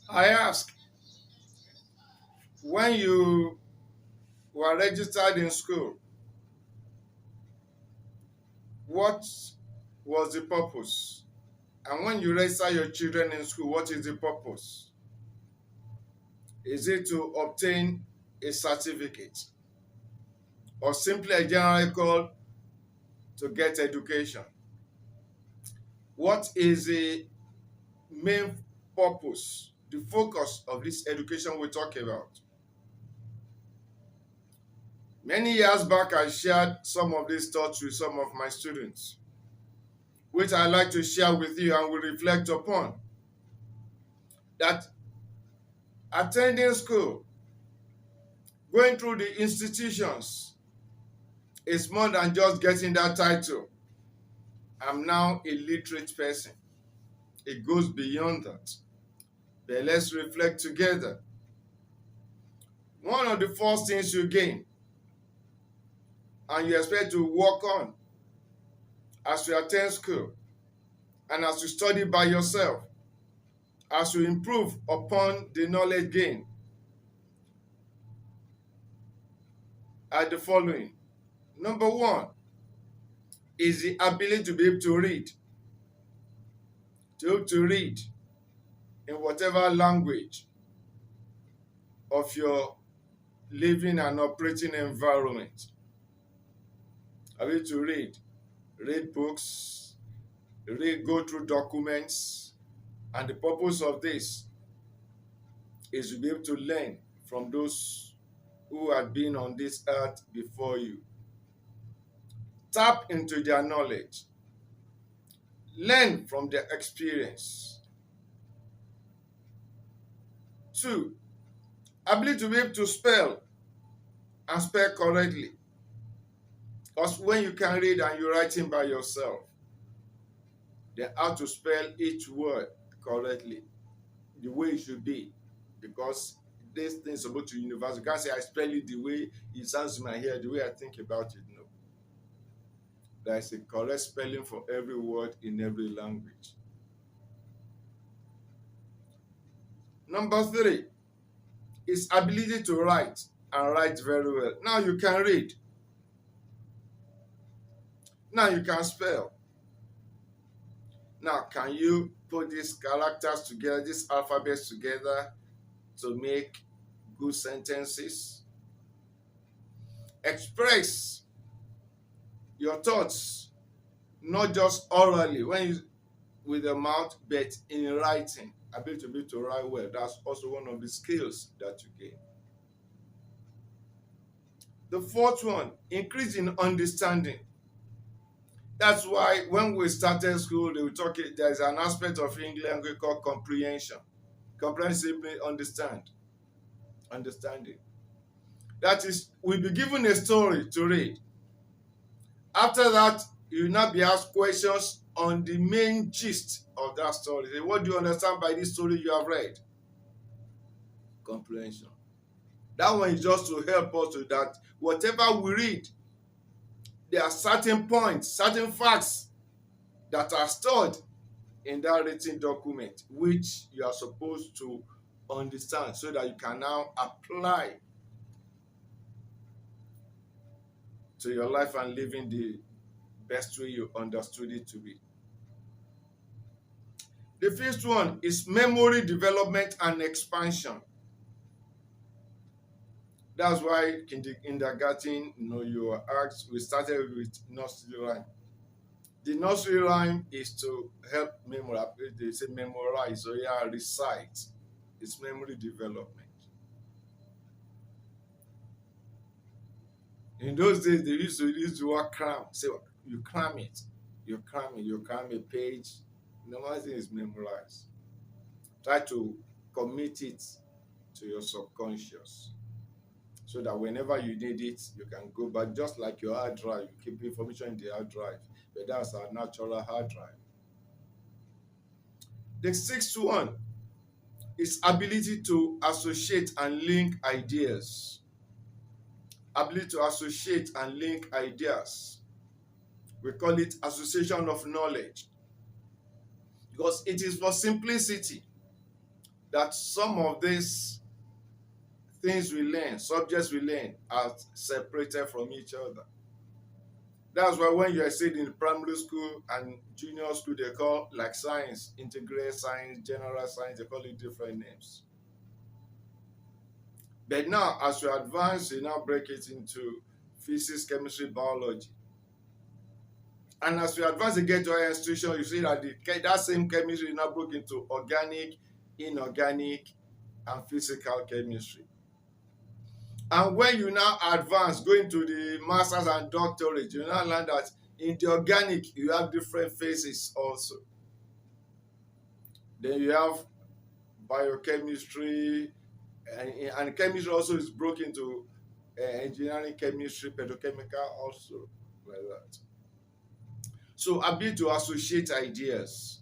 I ask, when you were registered in school, what was the purpose? And when you register your children in school, what is the purpose? Is it to obtain a certificate or simply a general call to get education? What is the main purpose, the focus of this education we talk about? Many years back, I shared some of these thoughts with some of my students, which I like to share with you and we reflect upon. That attending school, going through the institutions, is more than just getting that title. I'm now a literate person. It goes beyond that. But let's reflect together. One of the first things you gain and you expect to work on as you attend school and as you study by yourself, as you improve upon the knowledge gained, are the following. Number one is the ability to be able to read. To be able to read in whatever language of your living and operating environment. Ability to read books, go through documents, and the purpose of this is to be able to learn from those who had been on this earth before you. Tap into their knowledge. Learn from their experience. Two, ability to be able to spell and spell correctly. Because when you can read and you're writing by yourself, then how to spell each word correctly, the way it should be. Because this thing is supposed to be universal. You can't say I spell it the way it sounds in my head, the way I think about it. No. There is a correct spelling for every word in every language. Number three is ability to write and write very well. Now you can read. Now you can spell. Now can you put these characters together, these alphabets together to make good sentences? Express your thoughts, not just orally with the mouth, but in writing. Ability to be able to write well. That's also one of the skills that you gain. The fourth one, increase in understanding. That's why when we started school, they were talking, there's an aspect of English language called comprehension. Comprehension simply understanding. That is, we'll be given a story to read. After that, you'll not be asked questions on the main gist of that story. Say, what do you understand by this story you have read? Comprehension. That one is just to help us with that. Whatever we read, there are certain points, certain facts that are stored in that written document, which you are supposed to understand so that you can now apply to your life and living the best way you understood it to be. The fifth one is memory development and expansion. That's why in the kindergarten, you are asked, we started with nursery rhyme. The nursery rhyme is to help memory. They say memorize, so yeah, recite. It's memory development. In those days, they used to use the word cram. Say, you cram it. You cram a page. The normal thing is memorize. Try to commit it to your subconscious so that whenever you need it, you can go back. Just like your hard drive, you keep information in the hard drive. But that's our natural hard drive. The sixth one is ability to associate and link ideas. Ability to associate and link ideas. We call it association of knowledge. Because it is for simplicity. that some of these things we learn, subjects we learn, are separated from each other. That's why when you are sitting in primary school and junior school, they call like science, integrated science, general science, they call it different names. But now, as you advance, you now break it into physics, chemistry, biology. And as you advance, you get to higher institution, you see that that same chemistry is now broken into organic, inorganic, and physical chemistry. And when you now advance, going to the masters and doctorate, you now learn that in the organic, you have different phases also. Then you have biochemistry, and chemistry also is broken into engineering chemistry, petrochemical also, like that. So ability to associate ideas,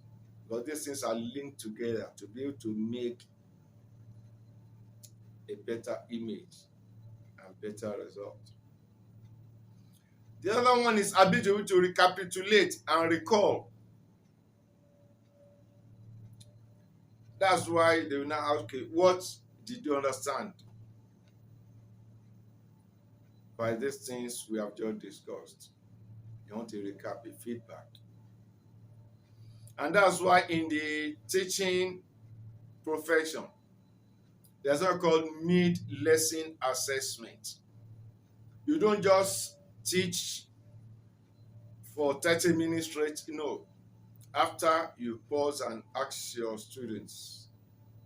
because these things are linked together to be able to make a better image and better result. The other one is ability to recapitulate and recall. That's why they will now ask, okay, what did you understand by these things we have just discussed? You want to recap, a feedback. And that's why in the teaching profession, there's what called mid-lesson assessment. You don't just teach for 30 minutes straight. No. After you pause and ask your students,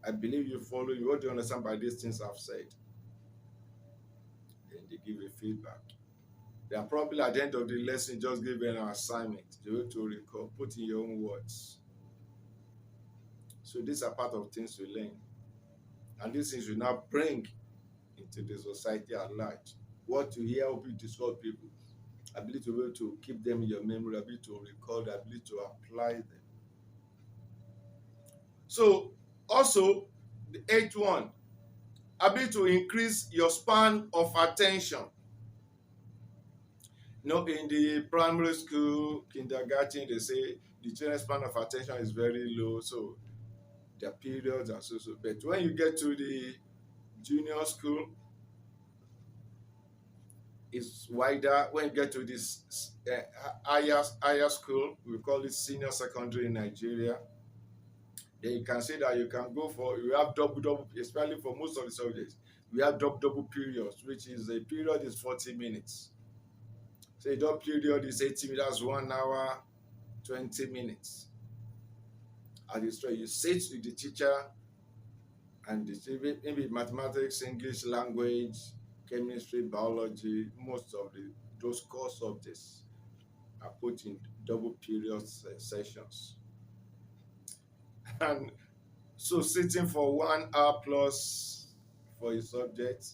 I believe you follow you. What do you understand by these things I've said? Then they give a feedback. They are probably at the end of the lesson just give an assignment. You have to recall, put in your own words. So these are part of things we learn. And these things you now bring into the society at large. What you hear will be discussed people. Ability to be able to keep them in your memory, ability to recall, the ability to apply them. So also the eighth one, ability to increase your span of attention. You know, in the primary school, kindergarten, they say the children's span of attention is very low, so their periods are so. But when you get to the junior school, it's wider. When you get to this higher school, we call it senior secondary in Nigeria. Then you can say that you can go for, you have double, especially for most of the subjects. We have double periods, which is a period is 40 minutes. So a double period is 80 minutes, that's 1 hour, 20 minutes. At the straight, you sit with the teacher and maybe mathematics, English language, chemistry, biology, most of those core subjects are put in double period sessions. And so sitting for 1 hour plus for a subject,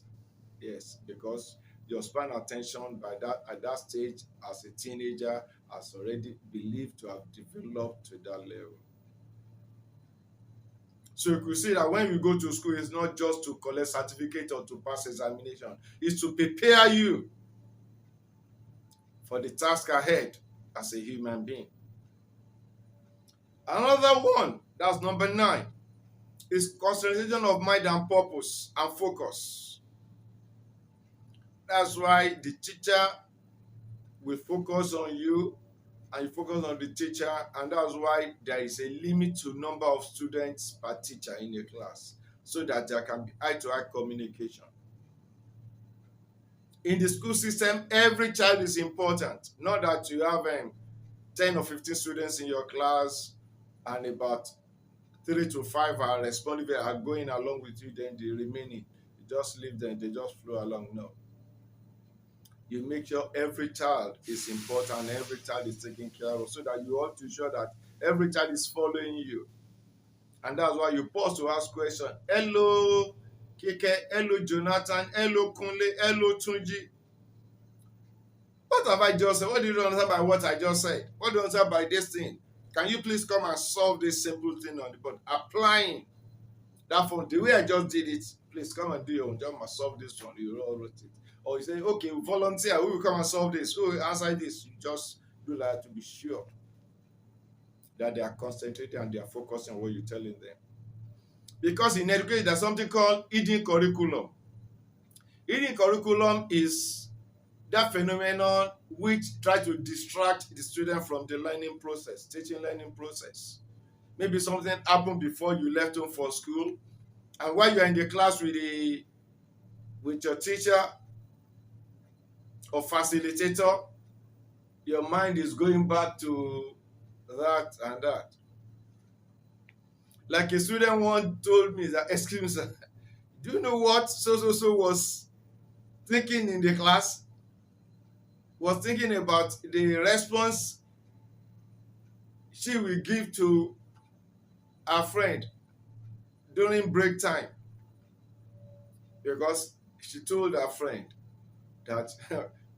yes, because your span attention by that at that stage as a teenager has already believed to have developed to that level. So you could see that when you go to school, it's not just to collect certificate or to pass examination, it's to prepare you for the task ahead as a human being. Another one, that's number 9, is concentration of mind and purpose and focus. That's why the teacher will focus on you and you focus on the teacher, and that's why there is a limit to number of students per teacher in a class so that there can be eye-to-eye communication. In the school system, every child is important. Not that you have 10 or 15 students in your class and about 3 to 5 are responding, are going along with you, then the remaining, you just leave them, they just flow along. No. You make sure every child is important, every child is taken care of, so that you want to ensure that every child is following you. And that's why you pause to ask questions. Hello, Kike. Hello, Jonathan. Hello, Kunle. Hello, Tunji. What have I just said? What do you understand by what I just said? What do you understand by this thing? Can you please come and solve this simple thing on the board? Applying that phone, the way I just did it, please come and do your own job and solve this one. You all wrote it. Or you say, okay, volunteer, we will come and solve this. Who will answer this? You just do that to be sure that they are concentrating and they are focusing on what you're telling them. Because in education, there's something called hidden curriculum. Hidden curriculum is that phenomenon which tries to distract the student from the learning process, teaching learning process. Maybe something happened before you left home for school, and while you're in the class with your teacher or facilitator, your mind is going back to that and that. Like a student once told me that, excuse me, sir, do you know what so was thinking in the class? Was thinking about the response she will give to her friend during break time, because she told her friend that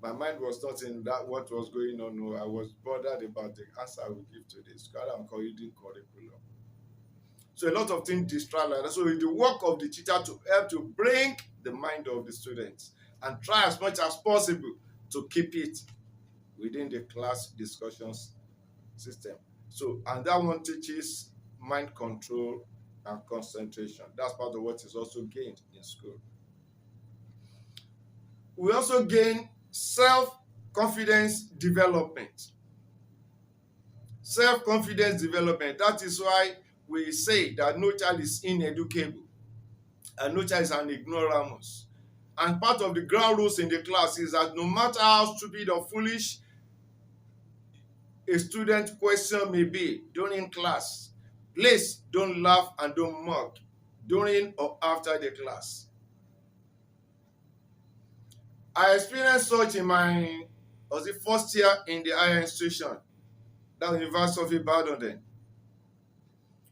my mind was not in that what was going on. No, I was bothered about the answer I would give to this. God, I'm calling curriculum. So a lot of things distract like that. So it's the work of the teacher to help to bring the mind of the students and try as much as possible to keep it within the class discussions system. So, and that one teaches mind control and concentration. That's part of what is also gained in school. We also gain self-confidence development. Self-confidence development. That is why we say that no child is ineducable and no child is an ignoramus. And part of the ground rules in the class is that no matter how stupid or foolish a student question may be during class, please don't laugh and don't mock during or after the class. I experienced such in my was the first year in the higher institution, that University of Ibadan then.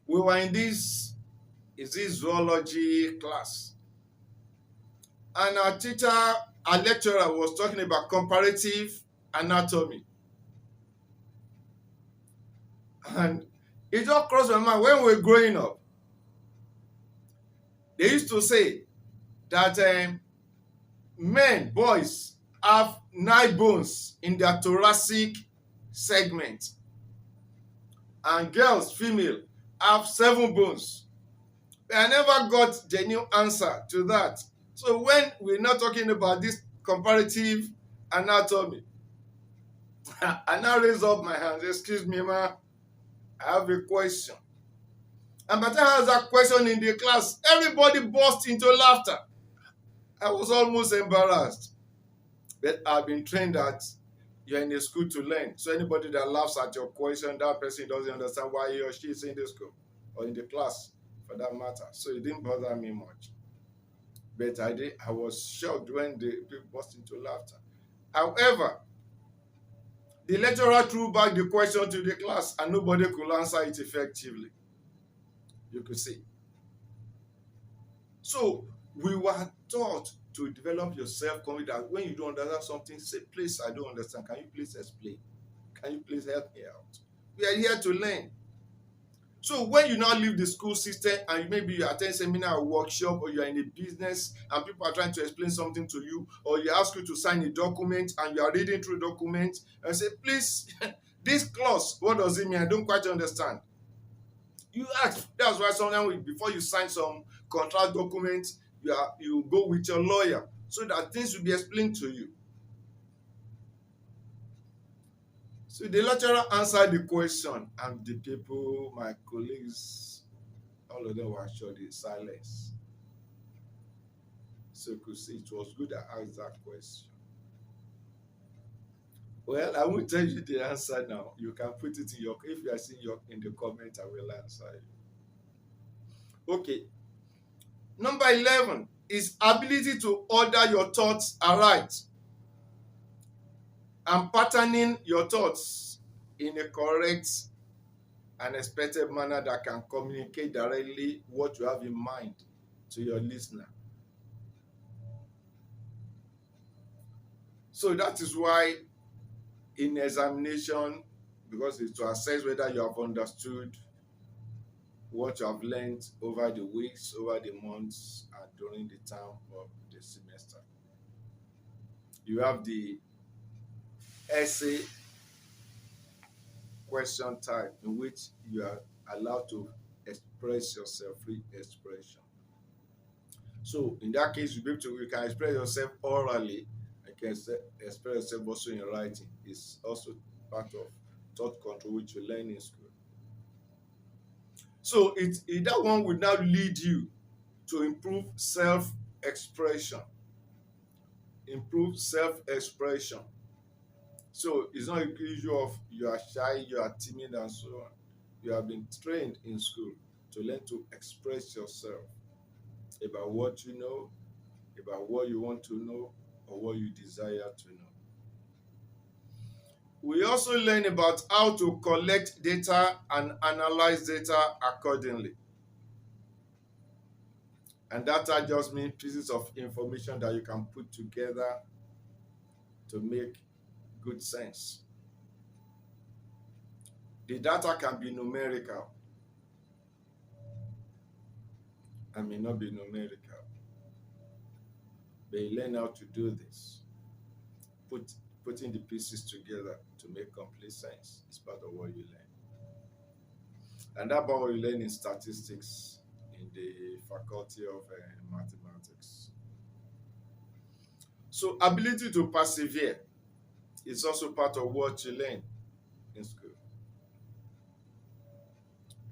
We were in this zoology class, and our teacher, our lecturer was talking about comparative anatomy. And it just crossed my mind when we were growing up. They used to say that men, boys, have 9 bones in their thoracic segment, and girls, female, have 7 bones. I never got genuine answer to that. So when we're not talking about this comparative anatomy, I now raise up my hand. Excuse me, ma, I have a question. And by the time I asked that question in the class, everybody burst into laughter. I was almost embarrassed. But I've been trained that you're in a school to learn. So anybody that laughs at your question, that person doesn't understand why he or she is in the school or in the class for that matter. So it didn't bother me much. But I was shocked when the people burst into laughter. However, the lecturer threw back the question to the class and nobody could answer it effectively. You could see. So we were taught to develop your self-confidence. When you don't understand something, say, please, I don't understand. Can you please explain? Can you please help me out? We are here to learn. So when you now leave the school system and maybe you attend seminar or workshop, or you're in a business and people are trying to explain something to you, or you ask you to sign a document and you are reading through the document and say, please, this clause, what does it mean? I don't quite understand. You ask. That's why sometimes before you sign some contract documents, you go with your lawyer so that things will be explained to you. So the lecturer answered the question, and the people, my colleagues, all of them were actually silence. So you could see it was good I asked that question. Well, I won't tell you the answer now. You can put it in your, if you are seeing in the comment, I will answer you. Okay. Number 11 is ability to order your thoughts aright and patterning your thoughts in a correct and expected manner that can communicate directly what you have in mind to your listener. So that is why in examination, because it's to assess whether you have understood what you have learned over the weeks, over the months, and during the term of the semester. You have the essay question type in which you are allowed to express yourself, free expression. So in that case, you can express yourself orally, and can express yourself also in writing. It's also part of thought control which you learn in school. So that one will now lead you to improve self-expression. Improve self-expression. So it's not a issue of you are shy, you are timid, and so on. You have been trained in school to learn to express yourself about what you know, about what you want to know, or what you desire to know. We also learn about how to collect data and analyze data accordingly. And data just means pieces of information that you can put together to make good sense. The data can be numerical and may not be numerical, but you learn how to do this. Putting the pieces together to make complete sense is part of what you learn. And that's what we learn in statistics in the faculty of mathematics. So ability to persevere is also part of what you learn in school.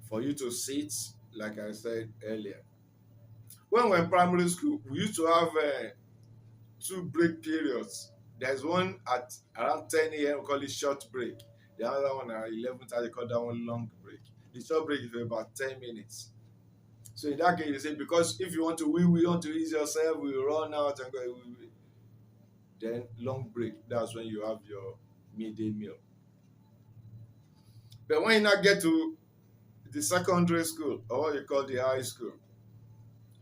For you to sit, like I said earlier. When we were in primary school, we used to have two break periods. There's one at around 10 a.m. we call it short break. The other one at 11:30, call that one long break. The short break is for about 10 minutes. So in that case, you say, because if you want to we want to ease yourself, we run out and go. Then long break, that's when you have your midday meal. But when you now get to the secondary school, or what you call the high school,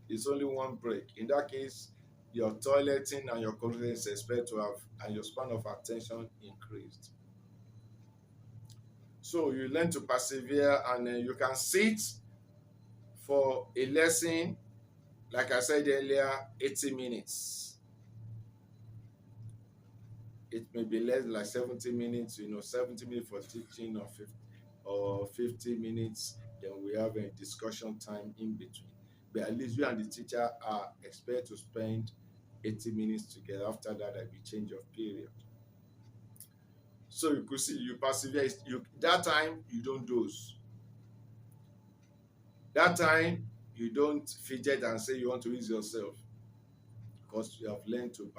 it's only one break. In that case, your toileting and your confidence is expected to have, and your span of attention increased. So you learn to persevere, and you can sit for a lesson, like I said earlier, 80 minutes. It may be less like 70 minutes, 70 minutes for teaching, or 50 minutes. Then we have a discussion time in between. But at least you and the teacher are expected to spend 80 minutes together. After that, there will be change of period. So you could see you persevere. That time you don't doze. That time you don't fidget and say you want to ease yourself, because you have learned to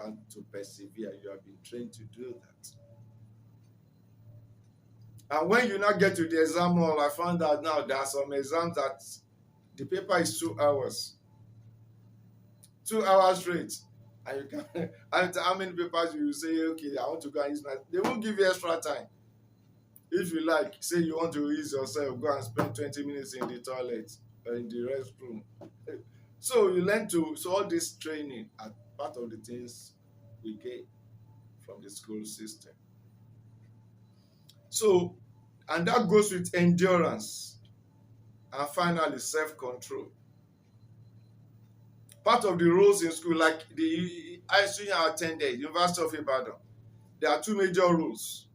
persevere. You have been trained to do that. And when you now get to the exam hall, I found out now there are some exams that the paper is 2 hours. 2 hours straight. And you can how many papers you say, okay, I want to go and use my, they won't give you extra time. If you like, say you want to ease yourself, go and spend 20 minutes in the toilet or in the restroom. So you learn so all this training are part of the things we get from the school system. So, and that goes with endurance. And finally, self-control. Part of the roles in school, like the high school I attended, University of Ibadan, there are two major rules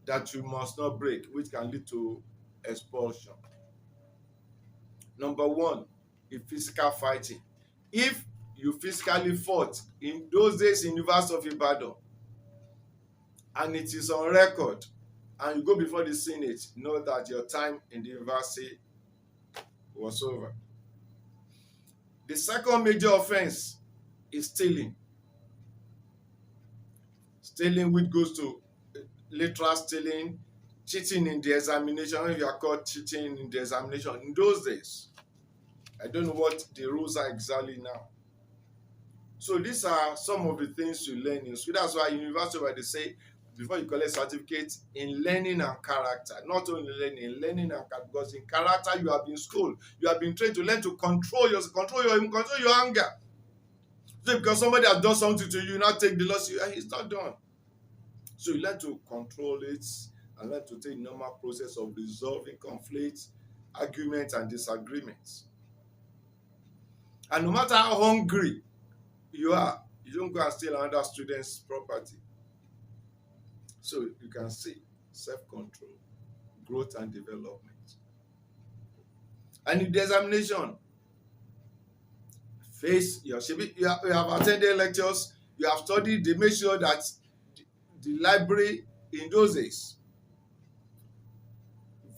that you must not break, which can lead to expulsion. Number one is physical fighting. If you physically fought in those days in University of Ibadan, and it is on record, and you go before the Senate, know that your time in the university was over. The second major offense is stealing. Stealing, which goes to literal stealing, cheating in the examination. If you are caught cheating in the examination in those days, I don't know what the rules are exactly now. So these are some of the things you learn in school. That's why in university, where they say before you collect certificate in learning and character, not only learning, in learning and character, because in character you have been schooled, you have been trained to learn to control your anger. So because somebody has done something to you, now take the loss, it's not done. So you learn to control it and learn to take normal process of resolving conflicts, arguments, and disagreements. And no matter how hungry you are, you don't go and steal another student's property. So you can see self-control, growth and development. And in the examination, face your shebi you have attended lectures, you have studied, they make sure that the library in those days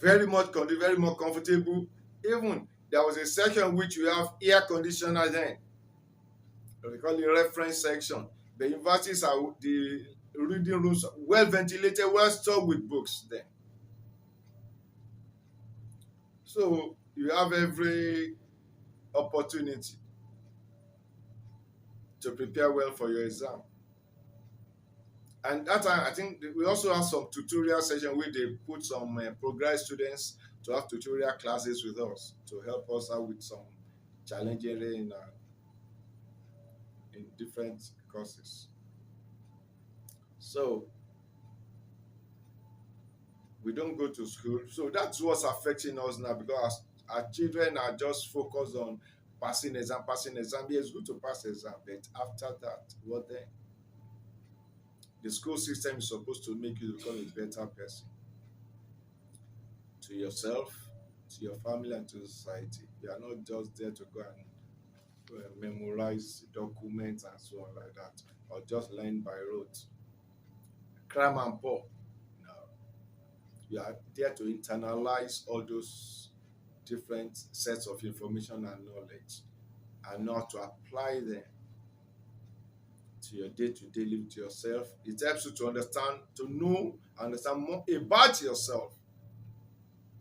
very much comfortable. Even there was a section which you have air conditioner then, we call it reference section. The universities are the reading rooms well ventilated, well stocked with books then. So you have every opportunity to prepare well for your exam. And that time, I think we also have some tutorial session where they put some progress students to have tutorial classes with us to help us out with some challenging in different courses. So we don't go to school. So that's what's affecting us now because our children are just focused on passing exam, passing exam. Yeah, it's good to pass exam, but after that, what then? The school system is supposed to make you become a better person to yourself, to your family, and to society. You are not just there to go and memorize documents and so on like that, or just learn by rote. Cram and pour. No, you are there to internalize all those different sets of information and knowledge and not to apply them to your day-to-day life to yourself. It helps you to understand, to know, understand more about yourself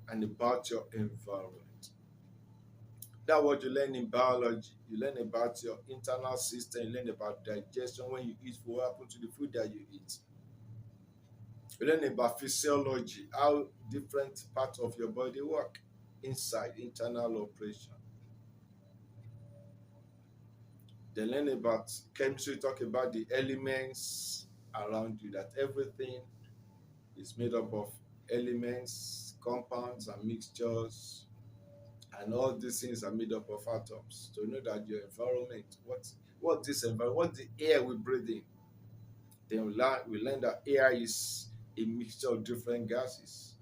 and about your environment. That's what you learn in biology. You learn about your internal system, you learn about digestion when you eat, what happens to the food that you eat. You learn about physiology, how different parts of your body work inside, internal operation. They learn about chemistry, talk about the elements around you, that everything is made up of elements, compounds, and mixtures, and all these things are made up of atoms. To know that your environment, what this environment, what the air we breathe in, then we learn that air is a mixture of different gases.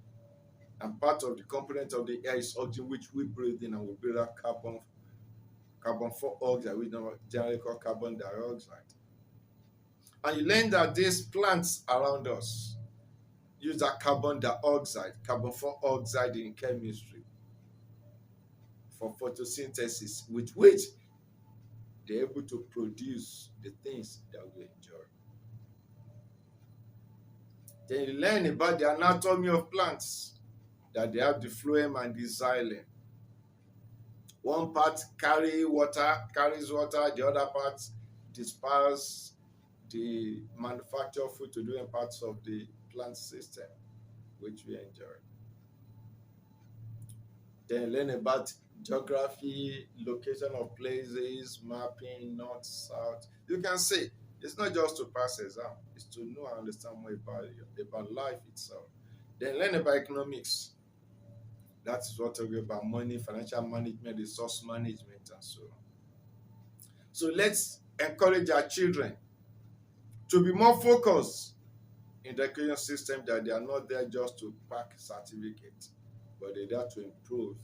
And part of the component of the air is oxygen, which we breathe in, and we breathe out carbon four oxide, we generally call carbon dioxide. And you learn that these plants around us use that carbon dioxide, carbon four oxide in chemistry for photosynthesis, with which they're able to produce the things that we enjoy. Then you learn about the anatomy of plants, that they have the phloem and the xylem. One part carries water, the other part disperse the manufacture of food to different parts of the plant system, which we enjoy. Then learn about geography, location of places, mapping, north, south. You can see it's not just to pass exam, it's to know and understand more about life itself. Then learn about economics. That's what we're about money, financial management, resource management, and so on. So let's encourage our children to be more focused in the education system, that they are not there just to pack certificates, but they're there to improve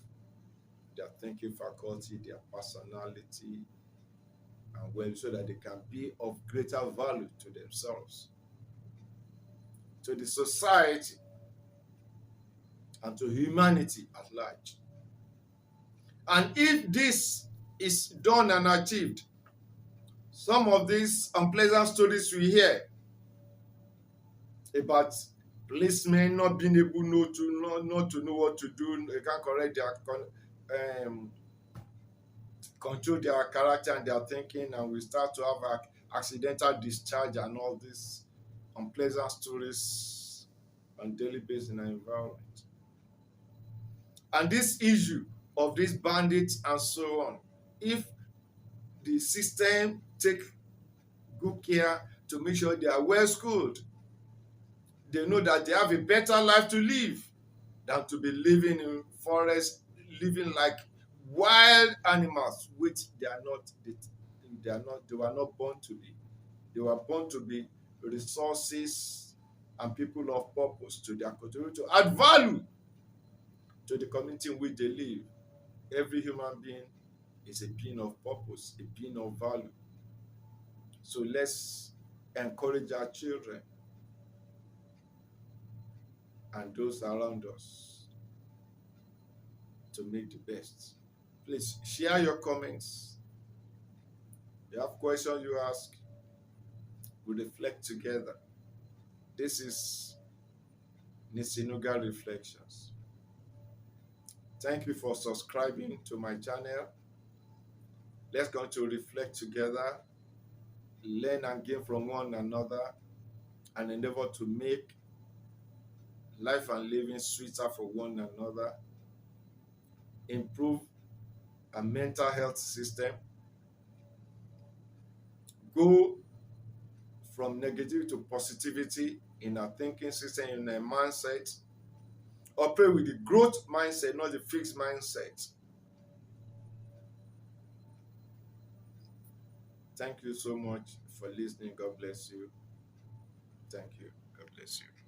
their thinking faculty, their personality, and well, so that they can be of greater value to themselves, to the society, and to humanity at large. And if this is done and achieved, some of these unpleasant stories we hear about policemen not being able not to know what to do, they can't correct um, control their character and their thinking, and we start to have accidental discharge and all these unpleasant stories on daily basis in our environment. And this issue of these bandits and so on, if the system take good care to make sure they are well schooled, they know that they have a better life to live than to be living in forest, living like wild animals, which they were not born to be. They were born to be resources and people of purpose to their community, to add value to the community in which they live. Every human being is a being of purpose, a being of value. So let's encourage our children and those around us to make the best. Please share your comments. You have questions you ask, we reflect together. This is Nisinuga Reflections. Thank you for subscribing to my channel. Let's go to reflect together, learn and gain from one another, and endeavor to make life and living sweeter for one another, improve our mental health system, go from negativity to positivity in our thinking system, in our mindset, operate with the growth mindset, not the fixed mindset. Thank you so much for listening. God bless you. Thank you. God bless you.